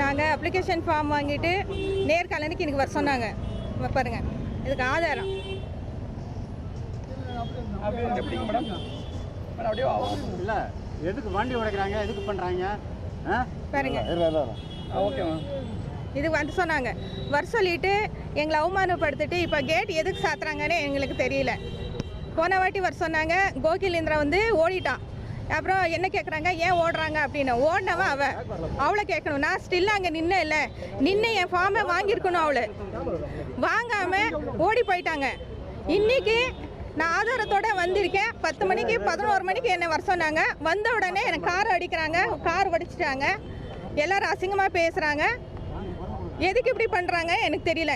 நாங்கள் application form வாங்கிட்டு நேர்காணலுக்கு எனக்கு வர சொன்னாங்க. பாருங்க, இதுக்கு ஆதாரம். இல்லை, எதுக்கு வண்டி உடைக்கிறாங்க, எதுக்கு பண்ணுறாங்க பாருங்க. இது வந்து சொன்னாங்க. வர சொல்லிட்டு எங்களை அவமானப்படுத்திட்டு இப்போ கேட் எதுக்கு சாத்துறாங்கன்னு எங்களுக்கு தெரியல. போன வாட்டி வர சொன்னாங்க. கோகிலேந்திரா வந்து ஓடிட்டான். அப்புறம் என்ன கேட்குறாங்க, ஏன் ஓடுறாங்க அப்படின்னு. ஓடினவன் அவளை கேட்கணும். நான் ஸ்டில் அங்கே நின்று என் ஃபார்மை வாங்கியிருக்கணும். அவளை வாங்காமல் ஓடி போயிட்டாங்க. இன்றைக்கி நான் ஆதாரத்தோடு வந்திருக்கேன். 10 மணிக்கு 11 மணிக்கு என்னை வர சொன்னாங்க. வந்த உடனே எனக்கு கார் அடிக்கிறாங்க, கார் உடைச்சிட்டாங்க. எல்லோரும் அசிங்கமாக பேசுகிறாங்க. எதுக்கு இப்படி பண்ணுறாங்க எனக்கு தெரியல.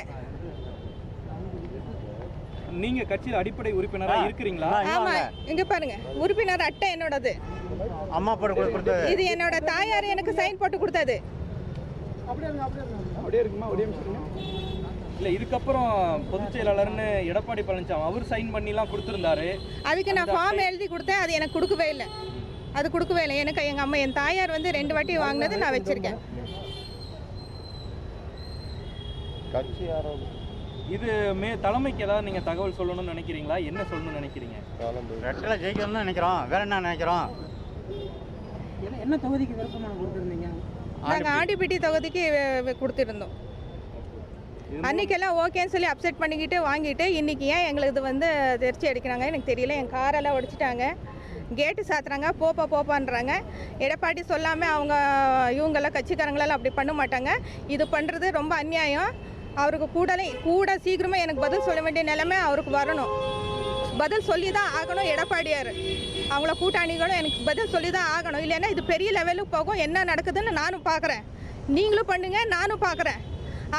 நீங்க கட்சியில் அடிப்படை உறுப்பினரா இருக்கிறீங்களா? ஆமா, இங்க பாருங்க, உறுப்பினர் அட்டை என்னோடது. அம்மா போட்டு கொடுத்தது. இது என்னோட தாயார் எனக்கு சைன் போட்டு கொடுத்தது. அப்படியே இருக்குமா? ஒரே நிமிஷம். இல்ல, இதுக்கப்புறம் பொதுச் செயலாளர்னு எடப்பாடி பழனிசாமி அவர் சைன் பண்ணிலாம் கொடுத்துருந்தாரு. அதுக்கு நான் ஃபார்ம் எழுதி கொடுத்தேன். அது எனக்கு கொடுக்கவே இல்லை. அது கொடுக்கவே இல்லை எனக்கு. எங்க அம்மா, என் தாயார் வந்து 2 வாட்டி வாங்கினது நான் வச்சிருக்கேன். இது தலைமைக்கு ஏதாவது நீங்க தகவல் சொல்லணும்னு நினைக்கிறீங்களா? என்ன சொல்லணும்னு நினைக்கிறீங்க? ரெட்டில் ஜெயிக்கணும்னு நினைக்கிறோம். வேற என்ன நினைக்கிறோம்? என்ன தொகுதிக்கு விருப்பமான கொடுத்துருந்தீங்க? நாங்கள் ஆண்டிப்பட்டி தொகுதிக்கு கொடுத்துருந்தோம். அன்றைக்கெல்லாம் ஓகேன்னு சொல்லி அப்செட் பண்ணிக்கிட்டு வாங்கிட்டு இன்றைக்கி ஏன் எங்களுக்கு வந்து தெரிச்சு அடிக்கிறாங்க எனக்கு தெரியல. என் காரெல்லாம் உடைச்சிட்டாங்க, கேட்டு சாத்துறாங்க, போப்பான்றாங்க. எடப்பாடி சொல்லாமல் இவங்கெல்லாம் கட்சிக்காரங்களெல்லாம் அப்படி பண்ண மாட்டாங்க. இது பண்ணுறது ரொம்ப அநியாயம். அவருக்கு கூட சீக்கிரமாக எனக்கு பதில் சொல்ல வேண்டிய நிலைமை அவருக்கு வரணும். பதில் சொல்லி தான் ஆகணும். எடப்பாடியார் அவங்கள கூட்டாளிகளும் எனக்கு பதில் சொல்லி தான் ஆகணும். இல்லைன்னா இது பெரிய லெவலுக்கு போகும். என்ன நடக்குதுன்னு நானும் பார்க்குறேன், நீங்களும் பண்ணுங்க, நானும் பார்க்குறேன்.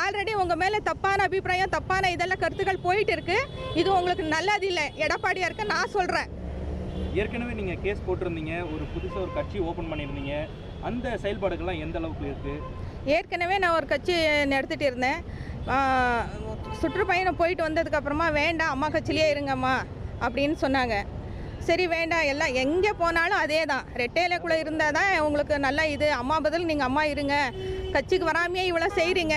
ஆல்ரெடி உங்கள் மேலே தப்பான அபிப்பிராயம், தப்பான இதெல்லாம் கருத்துக்கள் போயிட்டு இருக்கு. இது உங்களுக்கு நல்லது இல்லை எடப்பாடியாருக்கு நான் சொல்கிறேன். ஏற்கனவே நீங்கள் கேஸ் போட்டிருந்தீங்க, ஒரு புதுசாக ஒரு கட்சி ஓப்பன் பண்ணியிருந்தீங்க. அந்த செயல்பாடுகள்லாம் எந்த அளவுக்கு இருக்குது? ஏற்கனவே நான் ஒரு கட்சி நடத்திட்டு இருந்தேன். சுற்றுப்பயணம் போயிட்டு வந்ததுக்கப்புறமா வேண்டாம், அம்மா கட்சியிலே இருங்கம்மா அப்படின்னு சொன்னாங்க. சரி வேண்டாம், எல்லாம் எங்கே போனாலும் அதே தான். ரெட்டையிலக்குள்ளே இருந்தால் தான் உங்களுக்கு நல்லா இது. அம்மா பதில் நீங்கள் அம்மா இருங்க, கட்சிக்கு வராமையே இவ்வளோ செய்கிறீங்க,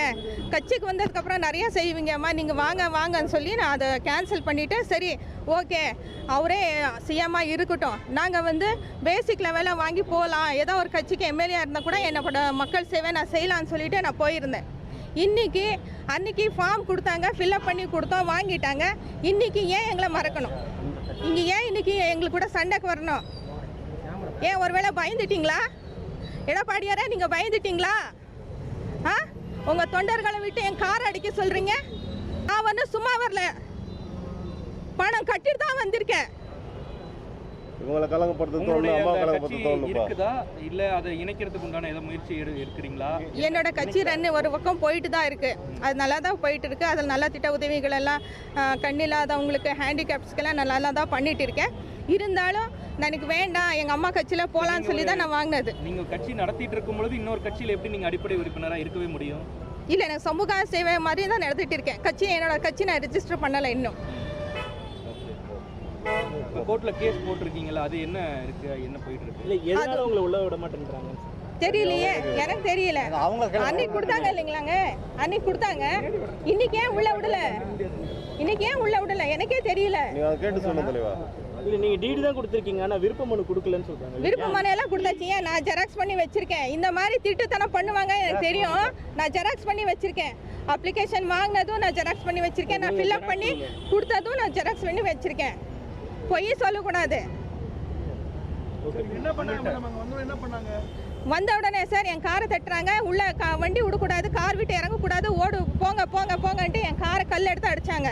கட்சிக்கு வந்ததுக்கப்புறம் நிறையா செய்வீங்கம்மா, நீங்கள் வாங்கன்னு சொல்லி நான் அதை கேன்சல் பண்ணிவிட்டு சரி ஓகே அவரே சிஎம்மாக இருக்கட்டும், நாங்கள் வந்து பேசிக் லெவலில் வாங்கி போகலாம், ஏதோ ஒரு கட்சிக்கு எம்எல்ஏ இருந்தால் கூட என்னோட மக்கள் சேவை நான் செய்யலான்னு சொல்லிவிட்டு நான் போயிருந்தேன். அன்றைக்கி ஃபார்ம் கொடுத்தாங்க, ஃபில்அப் பண்ணி கொடுத்தோம், வாங்கிட்டாங்க. இன்றைக்கி ஏன் எங்களை மறக்கணும்? இங்கே ஏன் இன்றைக்கி எங்களுக்கு கூட சண்டைக்கு வரணும்? ஏன் ஒருவேளை பயந்துட்டிங்களா? எடப்பாடியாரே நீங்கள் பயந்துட்டிங்களா? உங்கள் தொண்டர்களை விட்டு என் காரை அடிக்க சொல்கிறீங்க. நான் வந்து சும்மா வரல, பணம் கட்டிட்டு தான் வந்திருக்கேன். இவங்களை இருக்குதா இல்ல அதை இணைக்கிறதுக்கு உண்டான ஏதோ முயற்சி எடுக்கிறீங்களா? என்னோட கட்சி ரன்னு ஒரு பக்கம் போயிட்டு தான் இருக்கு. அது நல்லா தான் போயிட்டு இருக்கு. அதில் நல்லா திட்ட உதவிகள் எல்லாம் கண்ணில்லாதவங்களுக்கு, ஹேண்டிகேப்ஸ்க்கெல்லாம் நல்லா தான் பண்ணிட்டு இருக்கேன். இருந்தாலும் எனக்கு வேண்டாம், எங்கள் அம்மா கட்சியில் போகலான்னு சொல்லி தான் நான் வாங்கினது. நீங்கள் கட்சி நடத்திட்டு இருக்கும்பொழுது இன்னொரு கட்சியில் எப்படி நீங்கள் அடிப்படை உறுப்பினராக இருக்கவே முடியும்? இல்லை, எனக்கு சமூக சேவை மாதிரி தான் நடத்திட்டு இருக்கேன். என்னோட கட்சி நான் ரெஜிஸ்டர் பண்ணலை இன்னும். கோர்ட்ல கேஸ் போட்டிருக்கீங்களா? அது என்ன இருக்கு, என்ன போயிட்டு இருக்கு? இல்ல எதனால உங்களை உள்ள விட மாட்டேன்றாங்க தெரியலையே, எனக்கு தெரியல. அன்னைக்கு கொடுத்தாங்க இல்லைங்களாங்க, அன்னைக்கு கொடுத்தாங்க. இன்னைக்கு ஏன் உள்ள விடல எனக்கே தெரியல. கேட்டு சொல்லுங்க தலைவா. இல்ல நீங்க டிடி தான் கொடுத்திருக்கீங்க, ஆனா விருப்ப மனு கொடுக்கலன்னு சொல்றாங்க. விருப்ப மனு எல்லாம் கொடுத்தாச்சு. நான் ஜெராக்ஸ் பண்ணி வச்சிருக்கேன். இந்த மாதிரி திட்டுத்தனம் பண்ணுவாங்க எனக்கு தெரியும். நான் ஜெராக்ஸ் பண்ணி வச்சிருக்கேன். அப்ளிகேஷன் வாங்கினதும் நான் ஜெராக்ஸ் பண்ணி வச்சிருக்கேன். நான் ஃபில்அப் பண்ணி கொடுத்ததும் நான் ஜெராக்ஸ் பண்ணி வச்சிருக்கேன். பொய் சொல்லக்கூடாது. வந்த உடனே சார் என் காரை தட்டுறாங்க, உள்ள வண்டி விடக்கூடாது, கார் விட்டு இறங்கக்கூடாது, போங்கன்ட்டு என் காரை கல் எடுத்து அடிச்சாங்க.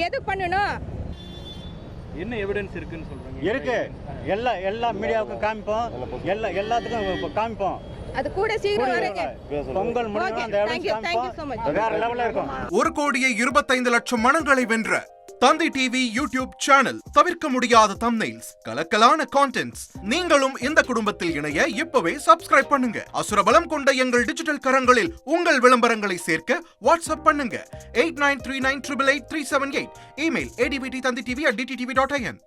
எது பண்ணணும்? என்ன எவிடன்ஸ் இருக்குன்னு சொல்றாங்க? இருக்கு, எல்லா மீடியாவுக்கும் காமிப்போம், எல்லாத்துக்கும் காமிப்போம். அது கூட சீக்கிரம் வரங்க. பொங்கல் முடிஞ்சா அந்த இடம் தேங்க்யூ ஸோ மச். வேற லெவல்ல இருக்கும். 1,25,00,000 மனங்களை வென்ற தந்தி டிவி யூடியூப் சேனல். தவிர்க்க முடியாத தம்ப்நெயில்ஸ், கலக்கலான கான்டென்ட்ஸ். நீங்களும் இந்த குடும்பத்தில் இணைய இப்பவே சப்ஸ்கிரைப் பண்ணுங்க. அசுரபலம் கொண்ட எங்கள் டிஜிட்டல் கரங்களில் உங்கள் விளம்பரங்களை சேர்க்க வாட்ஸ்அப் பண்ணுங்க. 8939888378. Email advtthanditv@dttv.in.